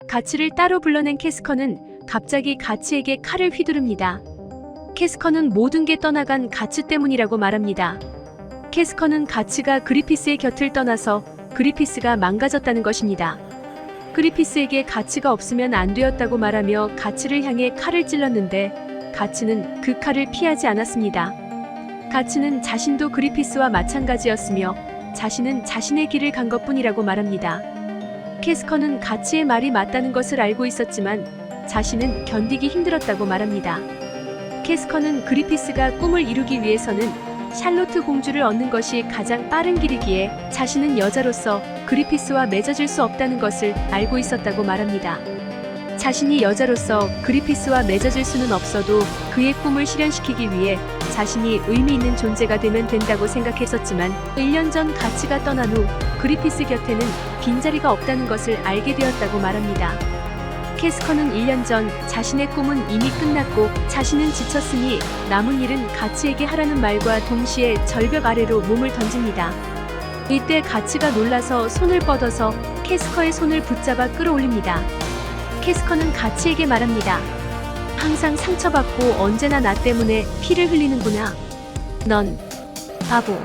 가치를 따로 불러낸 캐스커는 갑자기 가치에게 칼을 휘두릅니다. 캐스커는 모든 게 떠나간 가치 때문이라고 말합니다. 캐스커는 가치가 그리피스의 곁을 떠나서 그리피스가 망가졌다는 것입니다. 그리피스에게 가치가 없으면 안 되었다고 말하며 가치를 향해 칼을 찔렀는데 가치는 그 칼을 피하지 않았습니다. 가치는 자신도 그리피스와 마찬가지였으며 자신은 자신의 길을 간 것뿐이라고 말합니다. 캐스커는 가치의 말이 맞다는 것을 알고 있었지만 자신은 견디기 힘들었다고 말합니다. 캐스커는 그리피스가 꿈을 이루기 위해서는 샬로트 공주를 얻는 것이 가장 빠른 길이기에 자신은 여자로서 그리피스와 맺어질 수 없다는 것을 알고 있었다고 말합니다. 자신이 여자로서 그리피스와 맺어질 수는 없어도 그의 꿈을 실현시키기 위해 자신이 의미 있는 존재가 되면 된다고 생각했었지만 1년 전 가치가 떠난 후 그리피스 곁에는 빈자리가 없다는 것을 알게 되었다고 말합니다. 캐스커는 1년 전 자신의 꿈은 이미 끝났고 자신은 지쳤으니 남은 일은 가치에게 하라는 말과 동시에 절벽 아래로 몸을 던집니다. 이때 가치가 놀라서 손을 뻗어서 캐스커의 손을 붙잡아 끌어올립니다. 캐스커는 가치에게 말합니다. 항상 상처받고 언제나 나 때문에 피를 흘리는구나. 넌 바보.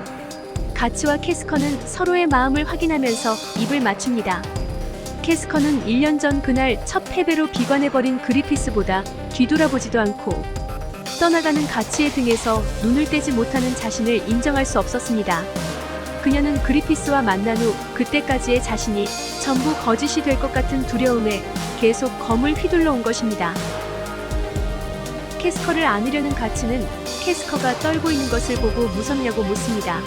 가치와 캐스커는 서로의 마음을 확인하면서 입을 맞춥니다. 캐스커는 1년 전 그날 첫 패배로 비관해버린 그리피스보다 뒤돌아보지도 않고 떠나가는 가치의 등에서 눈을 떼지 못하는 자신을 인정할 수 없었습니다. 그녀는 그리피스와 만난 후 그때까지의 자신이 전부 거짓이 될 것 같은 두려움에 계속 검을 휘둘러 온 것입니다. 캐스커를 안으려는 가치는 캐스커가 떨고 있는 것을 보고 무섭냐고 묻습니다.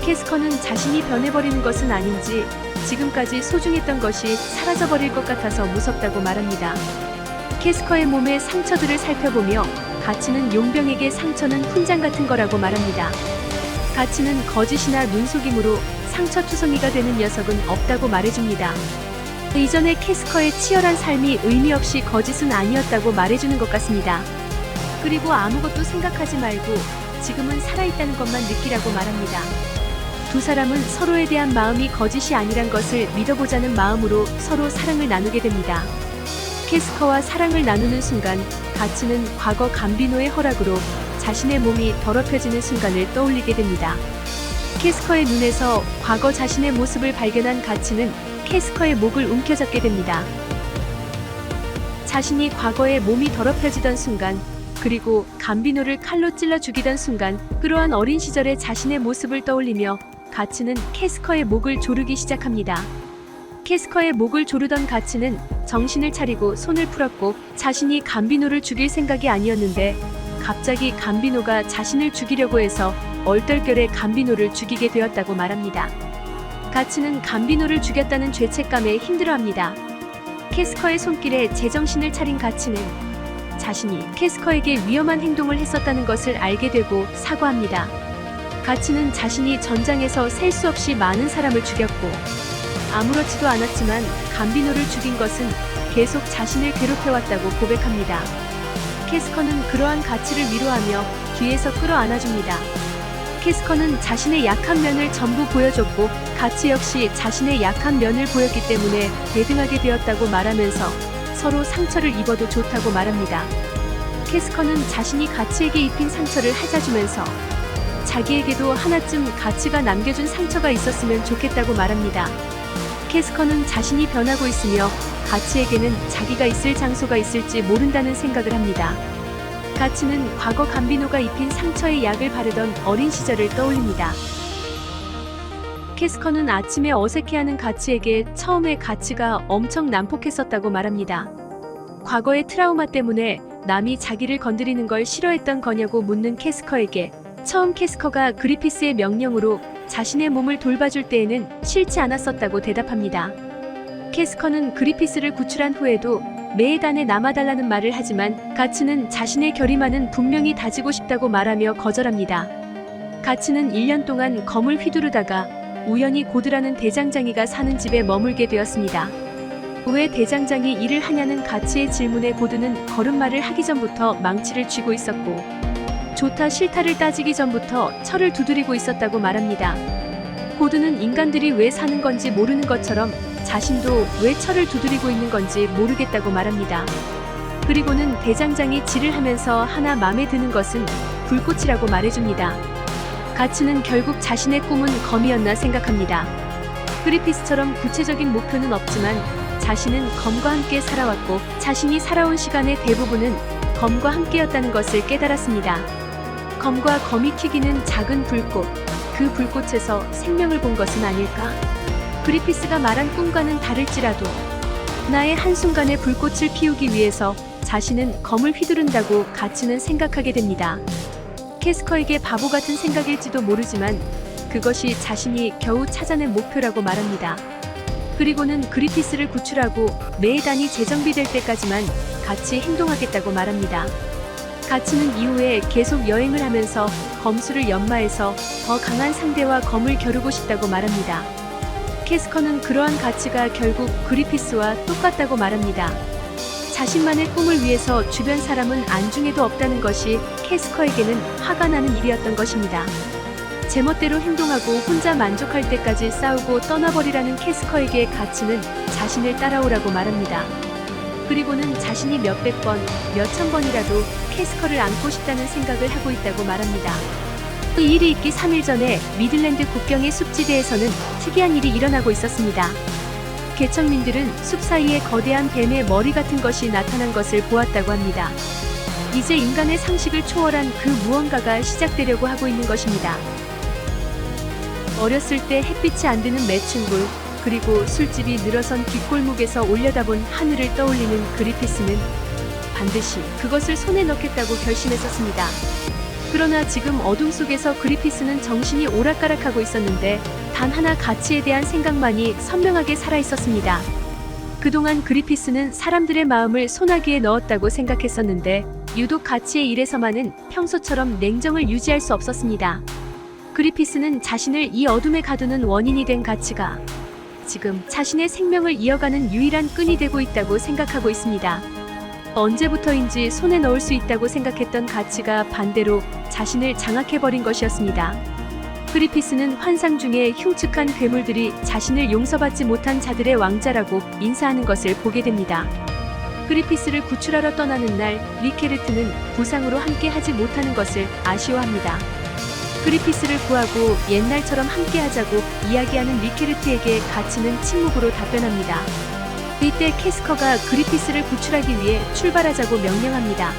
캐스커는 자신이 변해버리는 것은 아닌지 지금까지 소중했던 것이 사라져버릴 것 같아서 무섭다고 말합니다. 캐스커의 몸의 상처들을 살펴보며 가치는 용병에게 상처는 훈장 같은 거라고 말합니다. 가치는 거짓이나 눈속임으로 상처투성이가 되는 녀석은 없다고 말해줍니다. 이전에 캐스커의 치열한 삶이 의미 없이 거짓은 아니었다고 말해주는 것 같습니다. 그리고 아무것도 생각하지 말고 지금은 살아있다는 것만 느끼라고 말합니다. 두 사람은 서로에 대한 마음이 거짓이 아니란 것을 믿어보자는 마음으로 서로 사랑을 나누게 됩니다. 캐스커와 사랑을 나누는 순간 가치는 과거 감비노의 허락으로 자신의 몸이 더럽혀지는 순간을 떠올리게 됩니다. 캐스커의 눈에서 과거 자신의 모습을 발견한 가치는 캐스커의 목을 움켜잡게 됩니다. 자신이 과거에 몸이 더럽혀지던 순간 그리고 감비노를 칼로 찔러 죽이던 순간 그러한 어린 시절의 자신의 모습을 떠올리며 가치는 캐스커의 목을 조르기 시작합니다. 캐스커의 목을 조르던 가치는 정신을 차리고 손을 풀었고 자신이 감비노를 죽일 생각이 아니었는데 갑자기 감비노가 자신을 죽이려고 해서 얼떨결에 감비노를 죽이게 되었다고 말합니다. 가치는 감비노를 죽였다는 죄책감에 힘들어합니다. 캐스커의 손길에 제정신을 차린 가치는 자신이 캐스커에게 위험한 행동을 했었다는 것을 알게 되고 사과합니다. 가치는 자신이 전장에서 셀 수 없이 많은 사람을 죽였고 아무렇지도 않았지만 감비노를 죽인 것은 계속 자신을 괴롭혀왔다고 고백합니다. 캐스커는 그러한 가치를 위로하며 뒤에서 끌어안아줍니다. 캐스커는 자신의 약한 면을 전부 보여줬고 가치 역시 자신의 약한 면을 보였기 때문에 대등하게 되었다고 말하면서 서로 상처를 입어도 좋다고 말합니다. 캐스커는 자신이 가치에게 입힌 상처를 핥아주면서 자기에게도 하나쯤 가치가 남겨준 상처가 있었으면 좋겠다고 말합니다. 캐스커는 자신이 변하고 있으며 가치에게는 자기가 있을 장소가 있을지 모른다는 생각을 합니다. 가치는 과거 감비노가 입힌 상처에 약을 바르던 어린 시절을 떠올립니다. 캐스커는 아침에 어색해하는 가치에게 처음에 가치가 엄청 난폭했었다고 말합니다. 과거의 트라우마 때문에 남이 자기를 건드리는 걸 싫어했던 거냐고 묻는 캐스커에게 처음 캐스커가 그리피스의 명령으로 자신의 몸을 돌봐줄 때에는 싫지 않았었다고 대답합니다. 캐스커는 그리피스를 구출한 후에도 매해단에 남아달라는 말을 하지만 가치는 자신의 결의만은 분명히 다지고 싶다고 말하며 거절합니다. 가치는 1년 동안 검을 휘두르다가 우연히 고드라는 대장장이가 사는 집에 머물게 되었습니다. 왜 대장장이 일을 하냐는 가치의 질문에 고드는 걸음마를 하기 전부터 망치를 쥐고 있었고 좋다 싫다를 따지기 전부터 철을 두드리고 있었다고 말합니다. 고드는 인간들이 왜 사는 건지 모르는 것처럼 자신도 왜 철을 두드리고 있는 건지 모르겠다고 말합니다. 그리고는 대장장이 질을 하면서 하나 마음에 드는 것은 불꽃이라고 말해줍니다. 가츠는 결국 자신의 꿈은 검이었나 생각합니다. 그리피스처럼 구체적인 목표는 없지만 자신은 검과 함께 살아왔고 자신이 살아온 시간의 대부분은 검과 함께였다는 것을 깨달았습니다. 검과 검이 튀기는 작은 불꽃, 그 불꽃에서 생명을 본 것은 아닐까? 그리피스가 말한 꿈과는 다를지라도 나의 한순간의 불꽃을 피우기 위해서 자신은 검을 휘두른다고 가츠는 생각하게 됩니다. 캐스커에게 바보 같은 생각일지도 모르지만 그것이 자신이 겨우 찾아낸 목표라고 말합니다. 그리고는 그리피스를 구출하고 매단이 재정비될 때까지만 같이 행동하겠다고 말합니다. 가츠는 이후에 계속 여행을 하면서 검수를 연마해서 더 강한 상대와 검을 겨루고 싶다고 말합니다. 캐스커는 그러한 가츠가 결국 그리피스와 똑같다고 말합니다. 자신만의 꿈을 위해서 주변 사람은 안중에도 없다는 것이 캐스커에게는 화가 나는 일이었던 것입니다. 제멋대로 행동하고 혼자 만족할 때까지 싸우고 떠나버리라는 캐스커에게 가츠는 자신을 따라오라고 말합니다. 그리고는 자신이 몇백 번, 몇천 번이라도 캐스커를 안고 싶다는 생각을 하고 있다고 말합니다. 이 일이 있기 3일 전에 미들랜드 국경의 숲지대에서는 특이한 일이 일어나고 있었습니다. 개척민들은 숲 사이에 거대한 뱀의 머리 같은 것이 나타난 것을 보았다고 합니다. 이제 인간의 상식을 초월한 그 무언가가 시작되려고 하고 있는 것입니다. 어렸을 때 햇빛이 안 드는 매춘굴, 그리고 술집이 늘어선 뒷골목에서 올려다본 하늘을 떠올리는 그리피스는 반드시 그것을 손에 넣겠다고 결심했었습니다. 그러나 지금 어둠 속에서 그리피스는 정신이 오락가락하고 있었는데 단 하나 가치에 대한 생각만이 선명하게 살아있었습니다. 그동안 그리피스는 사람들의 마음을 소나기에 넣었다고 생각했었는데 유독 가치의 일에서만은 평소처럼 냉정을 유지할 수 없었습니다. 그리피스는 자신을 이 어둠에 가두는 원인이 된 가치가 지금 자신의 생명을 이어가는 유일한 끈이 되고 있다고 생각하고 있습니다. 언제부터인지 손에 넣을 수 있다고 생각했던 가치가 반대로 자신을 장악해버린 것이었습니다. 그리피스는 환상 중에 흉측한 괴물들이 자신을 용서받지 못한 자들의 왕자라고 인사하는 것을 보게 됩니다. 그리피스를 구출하러 떠나는 날 리케르트는 부상으로 함께 하지 못하는 것을 아쉬워합니다. 그리피스를 구하고 옛날처럼 함께하자고 이야기하는 리케르트에게 가치는 침묵으로 답변합니다. 이때 캐스커가 그리피스를 구출하기 위해 출발하자고 명령합니다.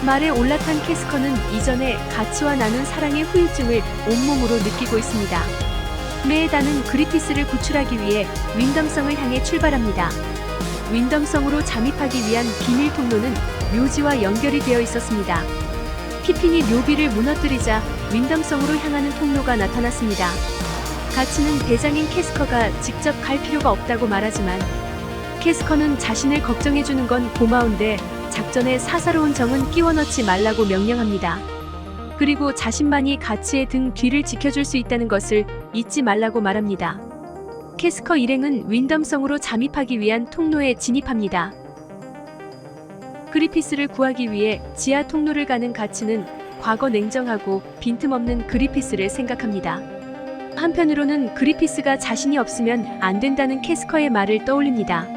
말에 올라탄 캐스커는 이전에 가치와 나눈 사랑의 후유증을 온몸으로 느끼고 있습니다. 메에다는 그리피스를 구출하기 위해 윈덤성을 향해 출발합니다. 윈덤성으로 잠입하기 위한 비밀 통로는 묘지와 연결이 되어 있었습니다. 피핀이 묘비를 무너뜨리자 윈덤성으로 향하는 통로가 나타났습니다. 가치는 대장인 캐스커가 직접 갈 필요가 없다고 말하지만 캐스커는 자신을 걱정해주는 건 고마운데 작전에 사사로운 정은 끼워 넣지 말라고 명령합니다. 그리고 자신만이 가치의 등 뒤를 지켜줄 수 있다는 것을 잊지 말라고 말합니다. 캐스커 일행은 윈덤성으로 잠입하기 위한 통로에 진입합니다. 그리피스를 구하기 위해 지하 통로를 가는 가치는 과거 냉정하고 빈틈없는 그리피스를 생각합니다. 한편으로는 그리피스가 자신이 없으면 안 된다는 캐스커의 말을 떠올립니다.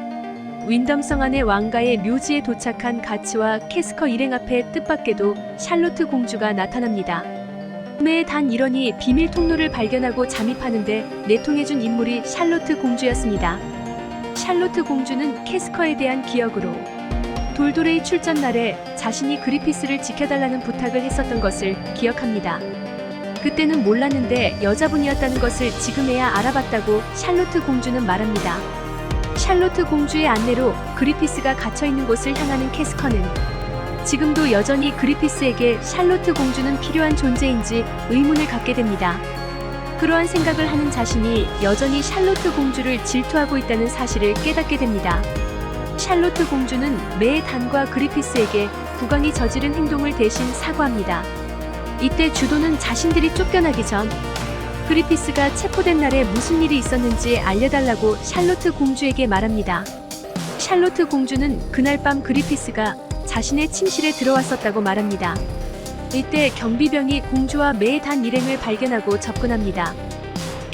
윈덤성 안의 왕가의 묘지에 도착한 가치와 캐스커 일행 앞에 뜻밖에도 샬로트 공주가 나타납니다. 매에 단 이러니 비밀 통로를 발견하고 잠입하는데 내통해준 인물이 샬로트 공주였습니다. 샬로트 공주는 캐스커에 대한 기억으로 돌도레이 출전 날에 자신이 그리피스를 지켜달라는 부탁을 했었던 것을 기억합니다. 그때는 몰랐는데 여자분이었다는 것을 지금에야 알아봤다고 샬로트 공주는 말합니다. 샬로트 공주의 안내로 그리피스가 갇혀있는 곳을 향하는 캐스커는 지금도 여전히 그리피스에게 샬로트 공주는 필요한 존재인지 의문을 갖게 됩니다. 그러한 생각을 하는 자신이 여전히 샬로트 공주를 질투하고 있다는 사실을 깨닫게 됩니다. 샬로트 공주는 메에단과 그리피스에게 국왕이 저지른 행동을 대신 사과합니다. 이때 주도는 자신들이 쫓겨나기 전 그리피스가 체포된 날에 무슨 일이 있었는지 알려달라고 샬로트 공주에게 말합니다. 샬로트 공주는 그날 밤 그리피스가 자신의 침실에 들어왔었다고 말합니다. 이때 경비병이 공주와 메에단 일행을 발견하고 접근합니다.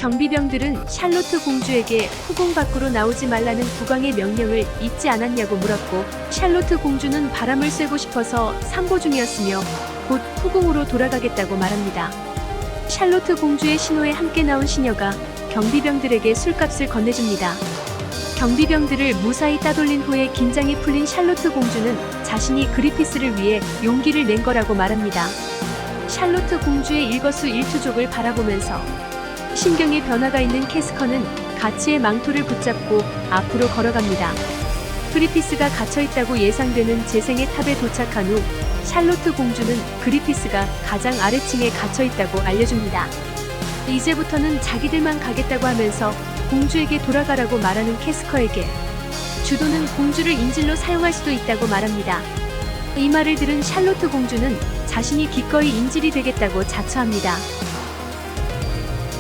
경비병들은 샬로트 공주에게 후궁 밖으로 나오지 말라는 국왕의 명령을 잊지 않았냐고 물었고, 샬로트 공주는 바람을 쐬고 싶어서 산보 중이었으며 곧 후궁으로 돌아가겠다고 말합니다. 샬로트 공주의 신호에 함께 나온 시녀가 경비병들에게 술값을 건네줍니다. 경비병들을 무사히 따돌린 후에 긴장이 풀린 샬로트 공주는 자신이 그리피스를 위해 용기를 낸 거라고 말합니다. 샬로트 공주의 일거수일투족을 바라보면서 심경의 변화가 있는 캐스커는 가치의 망토를 붙잡고 앞으로 걸어갑니다. 그리피스가 갇혀있다고 예상되는 재생의 탑에 도착한 후 샬로트 공주는 그리피스가 가장 아래층에 갇혀있다고 알려줍니다. 이제부터는 자기들만 가겠다고 하면서 공주에게 돌아가라고 말하는 캐스커에게 주도는 공주를 인질로 사용할 수도 있다고 말합니다. 이 말을 들은 샬로트 공주는 자신이 기꺼이 인질이 되겠다고 자처합니다.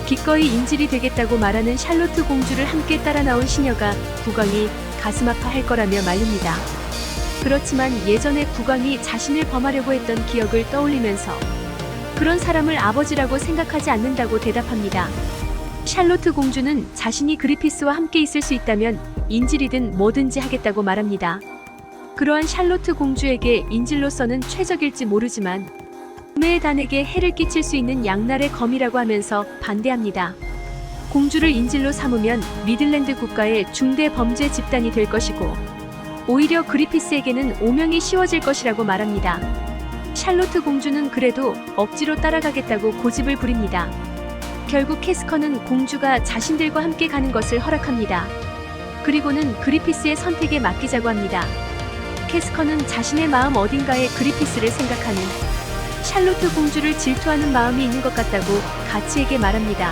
기꺼이 인질이 되겠다고 말하는 샬로트 공주를 함께 따라 나온 시녀가 국왕이 가슴 아파할 거라며 말립니다. 그렇지만 예전에 국왕이 자신을 범하려고 했던 기억을 떠올리면서 그런 사람을 아버지라고 생각하지 않는다고 대답합니다. 샬로트 공주는 자신이 그리피스와 함께 있을 수 있다면 인질이든 뭐든지 하겠다고 말합니다. 그러한 샬로트 공주에게 인질로서는 최적일지 모르지만 메단에게 해를 끼칠 수 있는 양날의 검이라고 하면서 반대합니다. 공주를 인질로 삼으면 미들랜드 국가의 중대 범죄 집단이 될 것이고 오히려 그리피스에게는 오명이 씌워질 것이라고 말합니다. 샬로트 공주는 그래도 억지로 따라가겠다고 고집을 부립니다. 결국 캐스커는 공주가 자신들과 함께 가는 것을 허락합니다. 그리고는 그리피스의 선택에 맡기자고 합니다. 캐스커는 자신의 마음 어딘가에 그리피스를 생각하는 샬로트 공주를 질투하는 마음이 있는 것 같다고 가치에게 말합니다.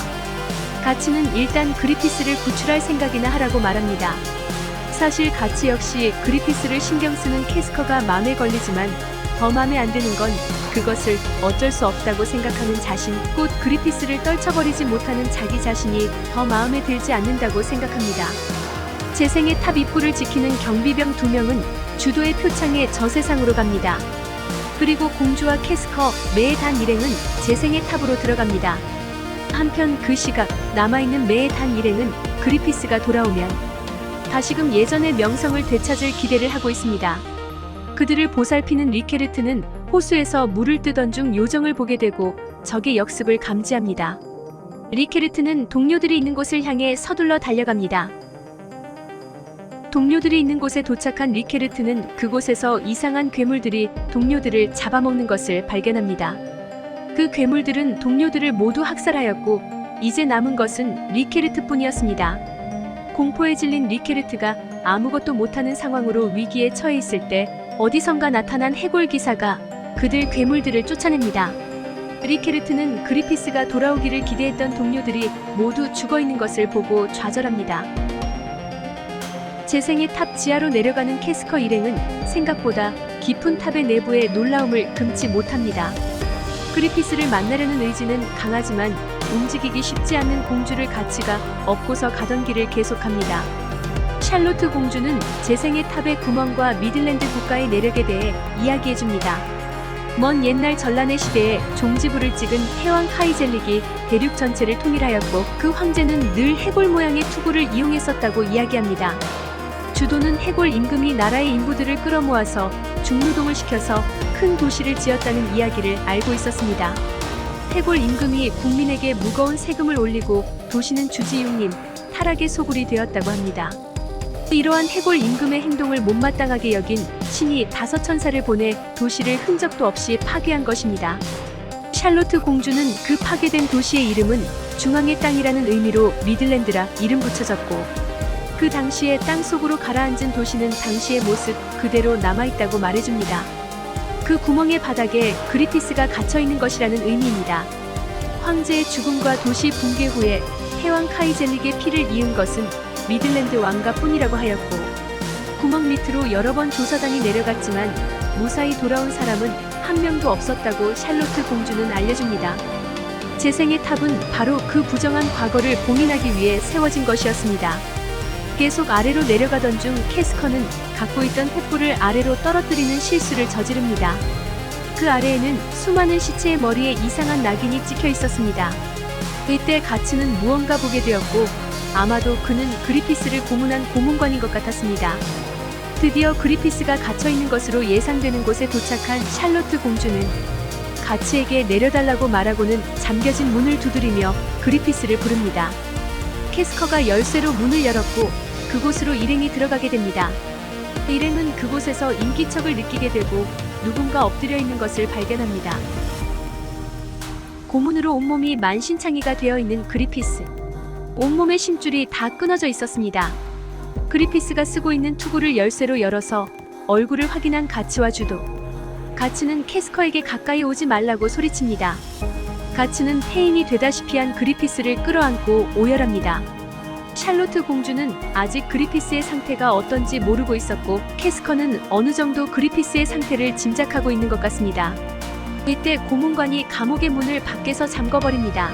가치는 일단 그리피스를 구출할 생각이나 하라고 말합니다. 사실 가치 역시 그리피스를 신경 쓰는 캐스커가 마음에 걸리지만 더 마음에 안 드는 건 그것을 어쩔 수 없다고 생각하는 자신, 곧 그리피스를 떨쳐버리지 못하는 자기 자신이 더 마음에 들지 않는다고 생각합니다. 재생의 탑 입구를 지키는 경비병 2명은 주도의 표창에 저 세상으로 갑니다. 그리고 공주와 캐스커, 메단 일행은 재생의 탑으로 들어갑니다. 한편 그 시각 남아있는 메단 일행은 그리피스가 돌아오면 다시금 예전의 명성을 되찾을 기대를 하고 있습니다. 그들을 보살피는 리케르트는 호수에서 물을 뜨던 중 요정을 보게 되고 적의 역습을 감지합니다. 리케르트는 동료들이 있는 곳을 향해 서둘러 달려갑니다. 동료들이 있는 곳에 도착한 리케르트는 그곳에서 이상한 괴물들이 동료들을 잡아먹는 것을 발견합니다. 그 괴물들은 동료들을 모두 학살하였고 이제 남은 것은 리케르트뿐이었습니다. 공포에 질린 리케르트가 아무것도 못하는 상황으로 위기에 처해 있을 때 어디선가 나타난 해골 기사가 그들 괴물들을 쫓아냅니다. 리케르트는 그리피스가 돌아오기를 기대했던 동료들이 모두 죽어있는 것을 보고 좌절합니다. 재생의 탑 지하로 내려가는 캐스커 일행은 생각보다 깊은 탑의 내부에 놀라움을 금치 못합니다. 그리피스를 만나려는 의지는 강하지만 움직이기 쉽지 않는 공주를 가치가 없고서 가던 길을 계속합니다. 샬로트 공주는 재생의 탑의 구멍과 미들랜드 국가의 내력에 대해 이야기해줍니다. 먼 옛날 전란의 시대에 종지부를 찍은 해왕 카이젤릭이 대륙 전체를 통일하였고 그 황제는 늘 해골 모양의 투구를 이용했었다고 이야기합니다. 주도는 해골 임금이 나라의 인부들을 끌어모아서 중노동을 시켜서 큰 도시를 지었다는 이야기를 알고 있었습니다. 해골 임금이 국민에게 무거운 세금을 올리고 도시는 주지육림, 타락의 소굴이 되었다고 합니다. 이러한 해골 임금의 행동을 못마땅하게 여긴 신이 5천사를 보내 도시를 흔적도 없이 파괴한 것입니다. 샬로트 공주는 그 파괴된 도시의 이름은 중앙의 땅이라는 의미로 미들랜드라 이름 붙여졌고 그 당시에 땅속으로 가라앉은 도시는 당시의 모습 그대로 남아있다고 말해줍니다. 그 구멍의 바닥에 그리피스가 갇혀있는 것이라는 의미입니다. 황제의 죽음과 도시 붕괴 후에 해왕 카이젤릭의 피를 이은 것은 미들랜드 왕가뿐이라고 하였고 구멍 밑으로 여러 번 조사단이 내려갔지만 무사히 돌아온 사람은 한 명도 없었다고 샬로트 공주는 알려줍니다. 재생의 탑은 바로 그 부정한 과거를 봉인하기 위해 세워진 것이었습니다. 계속 아래로 내려가던 중 캐스커는 갖고 있던 횃불을 아래로 떨어뜨리는 실수를 저지릅니다. 그 아래에는 수많은 시체의 머리에 이상한 낙인이 찍혀 있었습니다. 이때 가츠는 무언가 보게 되었고 아마도 그는 그리피스를 고문한 고문관인 것 같았습니다. 드디어 그리피스가 갇혀있는 것으로 예상되는 곳에 도착한 샬로트 공주는 가츠에게 내려달라고 말하고는 잠겨진 문을 두드리며 그리피스를 부릅니다. 캐스커가 열쇠로 문을 열었고 그곳으로 일행이 들어가게 됩니다. 일행은 그곳에서 인기척을 느끼게 되고 누군가 엎드려 있는 것을 발견합니다. 고문으로 온몸이 만신창이가 되어 있는 그리피스. 온몸의 심줄이 다 끊어져 있었습니다. 그리피스가 쓰고 있는 투구를 열쇠로 열어서 얼굴을 확인한 가츠와 주도. 가츠는 캐스커에게 가까이 오지 말라고 소리칩니다. 가츠는 폐인이 되다시피 한 그리피스를 끌어안고 오열합니다. 샬로트 공주는 아직 그리피스의 상태가 어떤지 모르고 있었고 캐스커는 어느 정도 그리피스의 상태를 짐작하고 있는 것 같습니다. 이때 고문관이 감옥의 문을 밖에서 잠궈버립니다.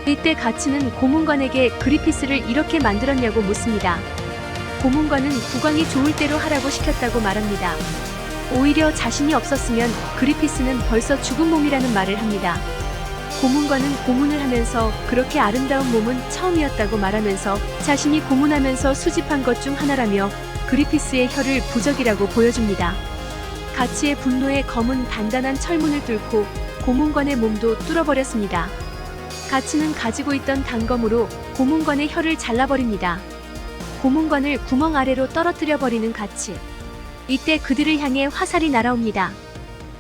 이때 가츠는 고문관에게 그리피스를 이렇게 만들었냐고 묻습니다. 고문관은 국왕이 좋을 대로 하라고 시켰다고 말합니다. 오히려 자신이 없었으면 그리피스는 벌써 죽은 몸이라는 말을 합니다. 고문관은 고문을 하면서 그렇게 아름다운 몸은 처음이었다고 말하면서 자신이 고문하면서 수집한 것 중 하나라며 그리피스의 혀를 부적이라고 보여줍니다. 가츠의 분노에 검은 단단한 철문을 뚫고 고문관의 몸도 뚫어버렸습니다. 가츠는 가지고 있던 단검으로 고문관의 혀를 잘라버립니다. 고문관을 구멍 아래로 떨어뜨려 버리는 가츠. 이때 그들을 향해 화살이 날아옵니다.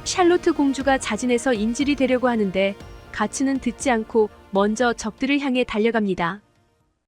샬로트 공주가 자진해서 인질이 되려고 하는데 가츠는 듣지 않고 먼저 적들을 향해 달려갑니다.